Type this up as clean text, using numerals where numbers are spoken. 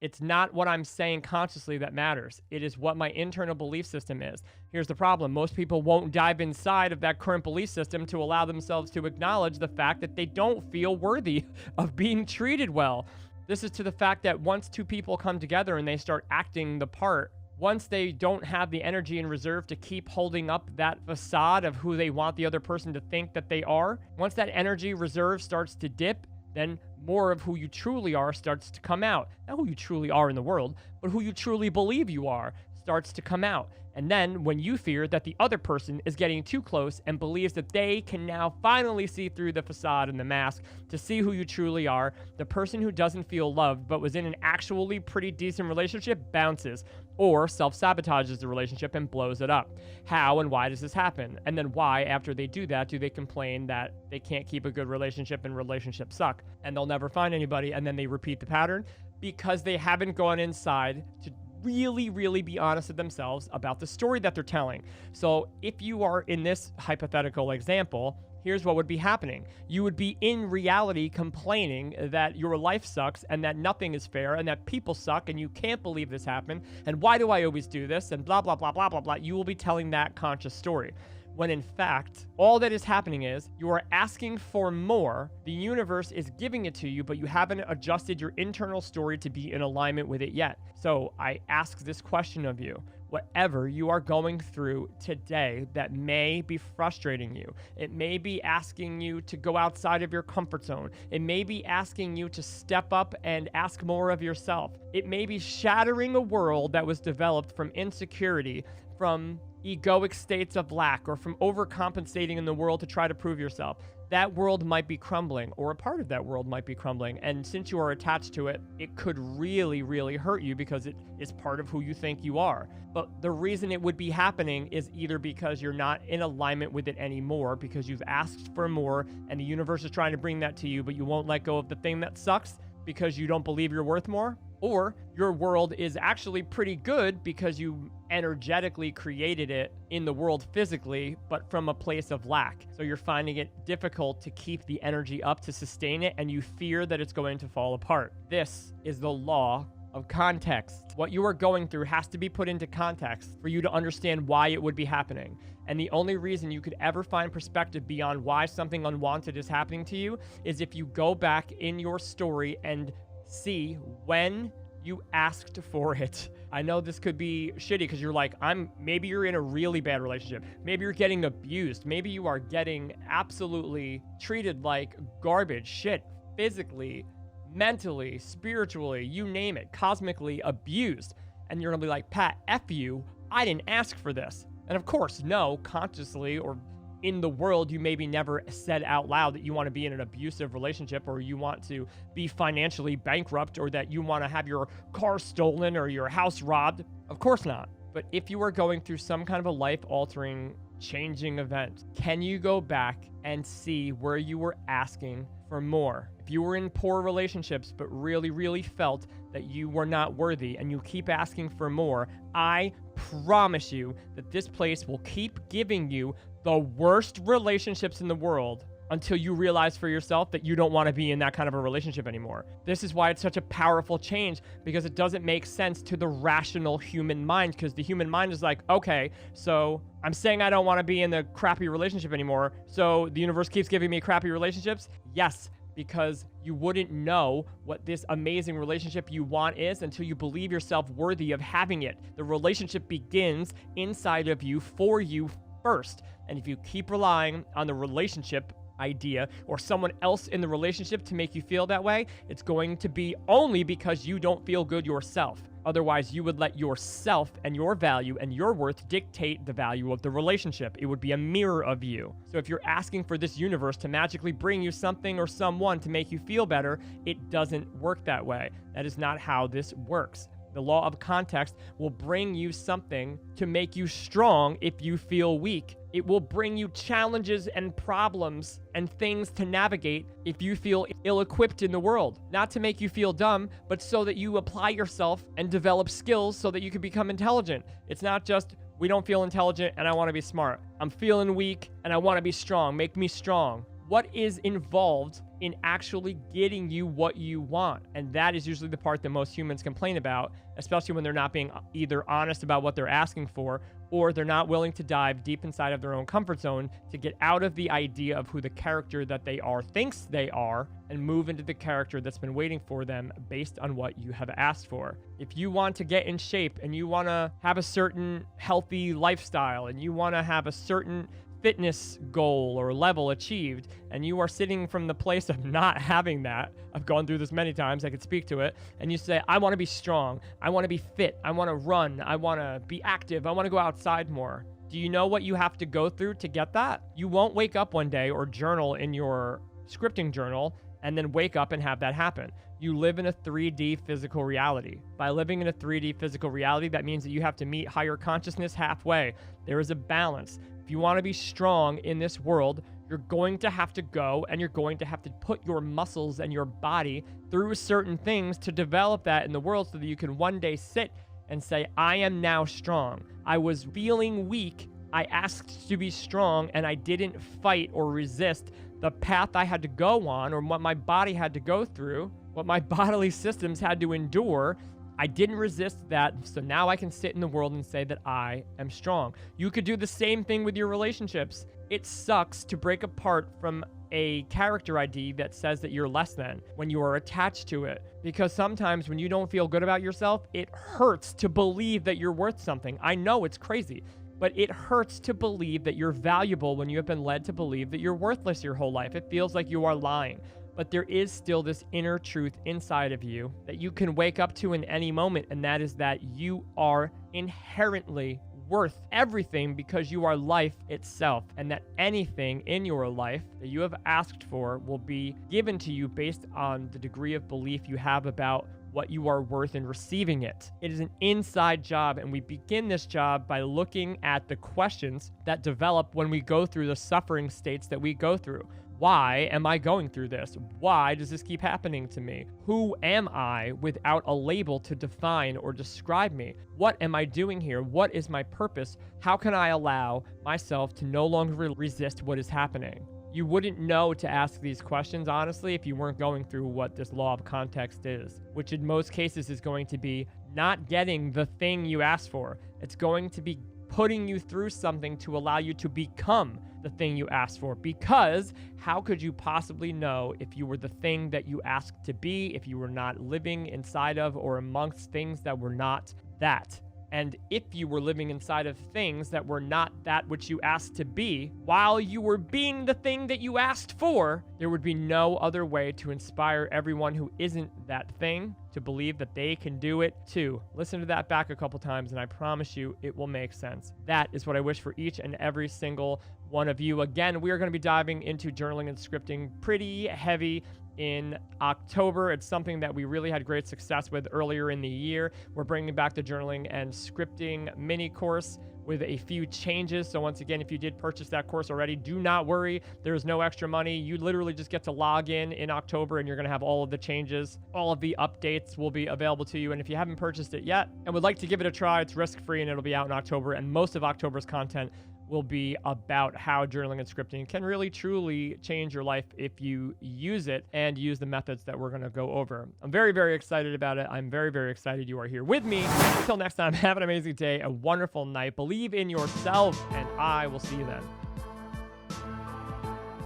It's not what I'm saying consciously that matters. It is what my internal belief system is. Here's the problem. Most people won't dive inside of that current belief system to allow themselves to acknowledge the fact that they don't feel worthy of being treated well. This is to the fact that once two people come together and they start acting the part, once they don't have the energy in reserve to keep holding up that facade of who they want the other person to think that they are, once that energy reserve starts to dip, then more of who you truly are starts to come out. Not who you truly are in the world, but who you truly believe you are starts to come out. And then when you fear that the other person is getting too close and believes that they can now finally see through the facade and the mask to see who you truly are, the person who doesn't feel loved but was in an actually pretty decent relationship bounces or self-sabotages the relationship and blows it up. How and why does this happen? And then why, after they do that, do they complain that they can't keep a good relationship and relationships suck and they'll never find anybody, and then they repeat the pattern? Because they haven't gone inside to really be honest with themselves about the story that they're telling. So if you are in this hypothetical example, here's what would be happening. You would be in reality complaining that your life sucks and that nothing is fair and that people suck and you can't believe this happened and why do I always do this and blah, blah, blah, blah, blah, blah. You will be telling that conscious story. When in fact, all that is happening is you are asking for more. The universe is giving it to you, but you haven't adjusted your internal story to be in alignment with it yet. So I ask this question of you. Whatever you are going through today that may be frustrating you, it may be asking you to go outside of your comfort zone. It may be asking you to step up and ask more of yourself. It may be shattering a world that was developed from insecurity, from egoic states of lack, or from overcompensating in the world to try to prove yourself. That world might be crumbling, or a part of that world might be crumbling. And since you are attached to it, it could really hurt you because it is part of who you think you are. But the reason it would be happening is either because you're not in alignment with it anymore, because you've asked for more and the universe is trying to bring that to you, but you won't let go of the thing that sucks because you don't believe you're worth more. Or your world is actually pretty good because you energetically created it in the world physically, but from a place of lack. So you're finding it difficult to keep the energy up to sustain it, and you fear that it's going to fall apart. This is the law of context. What you are going through has to be put into context for you to understand why it would be happening. And the only reason you could ever find perspective beyond why something unwanted is happening to you is if you go back in your story and see when you asked for it. I know this could be shitty because you're like, maybe you're in a really bad relationship. Maybe you're getting abused. Maybe you are getting absolutely treated like garbage, shit, physically, mentally, spiritually, you name it, cosmically abused. And you're gonna be like, Pat, F you, I didn't ask for this. And of course, no, consciously or in the world, you maybe never said out loud that you want to be in an abusive relationship or you want to be financially bankrupt or that you want to have your car stolen or your house robbed. Of course not. But if you are going through some kind of a life-altering, changing event, can you go back and see where you were asking for more? If you were in poor relationships but really felt that you were not worthy and you keep asking for more, I promise you that this place will keep giving you the worst relationships in the world until you realize for yourself that you don't want to be in that kind of a relationship anymore. This is why it's such a powerful change, because it doesn't make sense to the rational human mind, because the human mind is like, okay, so I'm saying I don't want to be in the crappy relationship anymore, so the universe keeps giving me crappy relationships? Yes, because you wouldn't know what this amazing relationship you want is until you believe yourself worthy of having it. The relationship begins inside of you for you first. And if you keep relying on the relationship idea or someone else in the relationship to make you feel that way, it's going to be only because you don't feel good yourself. Otherwise, you would let yourself and your value and your worth dictate the value of the relationship. It would be a mirror of you. So if you're asking for this universe to magically bring you something or someone to make you feel better, it doesn't work that way. That is not how this works. The law of context will bring you something to make you strong if you feel weak. It will bring you challenges and problems and things to navigate if you feel ill-equipped in the world. Not to make you feel dumb, but so that you apply yourself and develop skills so that you can become intelligent. It's not just, we don't feel intelligent and I want to be smart. I'm feeling weak and I want to be strong. Make me strong. What is involved in actually getting you what you want? And that is usually the part that most humans complain about, especially when they're not being either honest about what they're asking for, or they're not willing to dive deep inside of their own comfort zone to get out of the idea of who the character that they are thinks they are and move into the character that's been waiting for them based on what you have asked for. If you want to get in shape and you want to have a certain healthy lifestyle and you want to have a certain fitness goal or level achieved, and you are sitting from the place of not having that, I've gone through this many times, I could speak to it, and you say, I want to be strong, I want to be fit, I want to run, I want to be active, I want to go outside more. Do you know what you have to go through to get that? You won't wake up one day or journal in your scripting journal and then wake up and have that happen. You live in a 3D physical reality. By living in a 3D physical reality, that means that you have to meet higher consciousness halfway. There is a balance. If you want to be strong in this world, you're going to have to go and you're going to have to put your muscles and your body through certain things to develop that in the world so that you can one day sit and say, I am now strong. I was feeling weak. I asked to be strong and I didn't fight or resist the path I had to go on or what my body had to go through, what my bodily systems had to endure. I didn't resist that, so now I can sit in the world and say that I am strong. You could do the same thing with your relationships. It sucks to break apart from a character ID that says that you're less than when you are attached to it. Because sometimes when you don't feel good about yourself, it hurts to believe that you're worth something. I know it's crazy, but it hurts to believe that you're valuable when you have been led to believe that you're worthless your whole life. It feels like you are lying. But there is still this inner truth inside of you that you can wake up to in any moment, and that is that you are inherently worth everything because you are life itself, and that anything in your life that you have asked for will be given to you based on the degree of belief you have about what you are worth in receiving it. It is an inside job, and we begin this job by looking at the questions that develop when we go through the suffering states that we go through. Why am I going through this? Why does this keep happening to me? Who am I without a label to define or describe me? What am I doing here? What is my purpose? How can I allow myself to no longer resist what is happening? You wouldn't know to ask these questions, honestly, if you weren't going through what this law of context is, which in most cases is going to be not getting the thing you asked for. It's going to be putting you through something to allow you to become the thing you asked for. Because how could you possibly know if you were the thing that you asked to be, if you were not living inside of or amongst things that were not that? And if you were living inside of things that were not that which you asked to be, while you were being the thing that you asked for, there would be no other way to inspire everyone who isn't that thing to believe that they can do it too. Listen to that back a couple times, and I promise you it will make sense. That is what I wish for each and every single one of you. Again, we are going to be diving into journaling and scripting pretty heavy in October. It's something that we really had great success with earlier in the year. We're bringing back the journaling and scripting mini course with a few changes. So once again, if you did purchase that course already, do not worry. There's no extra money. You literally just get to log in October and you're going to have all of the changes. All of the updates will be available to you. And if you haven't purchased it yet and would like to give it a try, it's risk-free and it'll be out in October. And most of October's content will be about how journaling and scripting can really truly change your life if you use it and use the methods that we're going to go over. I'm very, very excited about it. I'm very, very excited you are here with me. Until next time, have an amazing day, a wonderful night. Believe in yourself, and I will see you then.